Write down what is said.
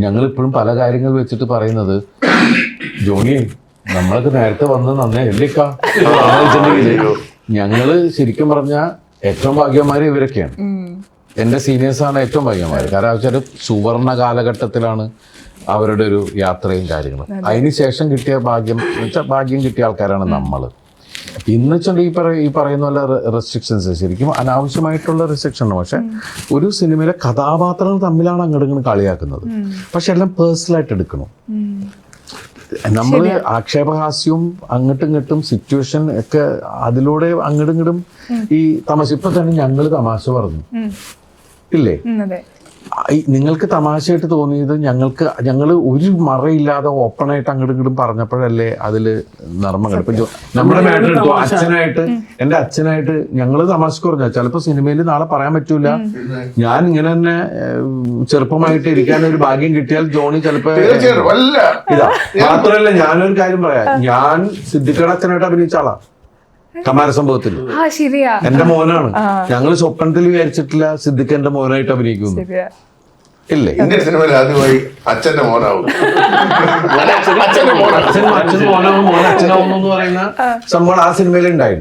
ഞങ്ങളിപ്പോഴും പല കാര്യങ്ങൾ വെച്ചിട്ട് പറയുന്നത്, ജോണി നമ്മളൊക്കെ നേരത്തെ വന്ന് നന്നേ എല്ലിക്ക വെച്ചിട്ടുണ്ടെങ്കിൽ ഞങ്ങള് ശരിക്കും പറഞ്ഞാൽ ഏറ്റവും ഭാഗ്യന്മാര് ഇവരൊക്കെയാണ്. എൻ്റെ സീനിയേഴ്സാണ് ഏറ്റവും ഭാഗ്യന്മാര്. കാരണം വെച്ചാൽ സുവർണ കാലഘട്ടത്തിലാണ് അവരുടെ ഒരു യാത്രയും കാര്യങ്ങളും. അതിന് ശേഷം കിട്ടിയ ഭാഗ്യം കിട്ടിയ ആൾക്കാരാണ് നമ്മള്. ഇന്ന് വെച്ചാൽ ഈ പറയുന്ന പോലെ റെസ്ട്രിക്ഷൻസ് ശരിക്കും അനാവശ്യമായിട്ടുള്ള റെസ്ട്രിക്ഷൻ. പക്ഷെ ഒരു സിനിമയിലെ കഥാപാത്രങ്ങൾ തമ്മിലാണ് അങ്ങോട്ട് കളിയാക്കുന്നത്. പക്ഷെ എല്ലാം പേഴ്സണലായിട്ട് എടുക്കണം. നമ്മൾ ആക്ഷേപഹാസ്യവും അങ്ങോട്ടും ഇങ്ങോട്ടും സിറ്റുവേഷൻ ഒക്കെ അതിലൂടെ അങ്ങോട്ടും ഇങ്ങോട്ടും ഈ തമാശ. ഇപ്പൊ തന്നെ ഞങ്ങള് തമാശ പറഞ്ഞു ഇല്ലേ? നിങ്ങൾക്ക് തമാശയായിട്ട് തോന്നിയത് ഞങ്ങൾ ഒരു മറയില്ലാതെ ഓപ്പണായിട്ട് അങ്ങോട്ടും ഇങ്ങോട്ടും പറഞ്ഞപ്പോഴല്ലേ അതില് നർമ്മങ്ങൾ. ഇപ്പൊ നമ്മുടെ മാറ്റർ എടുത്തു. എന്റെ അച്ഛനായിട്ട് ഞങ്ങള് തമാശക്ക് പറഞ്ഞ ചിലപ്പോ സിനിമയിൽ നാളെ പറയാൻ പറ്റൂല. ഞാൻ ഇങ്ങനെ തന്നെ ചെറുപ്പമായിട്ട് ഇരിക്കാൻ ഒരു ഭാഗ്യം കിട്ടിയാൽ ജോണി ചിലപ്പോ ഇതാ. മാത്രമല്ല ഞാനൊരു കാര്യം പറയാം, ഞാൻ സിദ്ദിഖയുടെ അച്ഛനായിട്ട് അഭിനയിച്ച ആളാ കമാര സംഭവത്തിൽ. എന്റെ മോനാണ്. ഞങ്ങൾ സ്വപ്നത്തിൽ വിചാരിച്ചിട്ടില്ല സിദ്ദിഖ് എന്റെ മോനായിട്ട് അഭിനയിക്കുന്നു. ഇല്ലേ? ഇന്ത്യൻ സിനിമയിൽ ആദ്യമായി അച്ഛന്റെ മോനാവും, അച്ഛൻ മോനാവും, മോൻ അച്ഛനാവുന്നു എന്ന് പറയുന്ന സംഭവം ആ സിനിമയിൽ ഉണ്ടായിരുന്നു.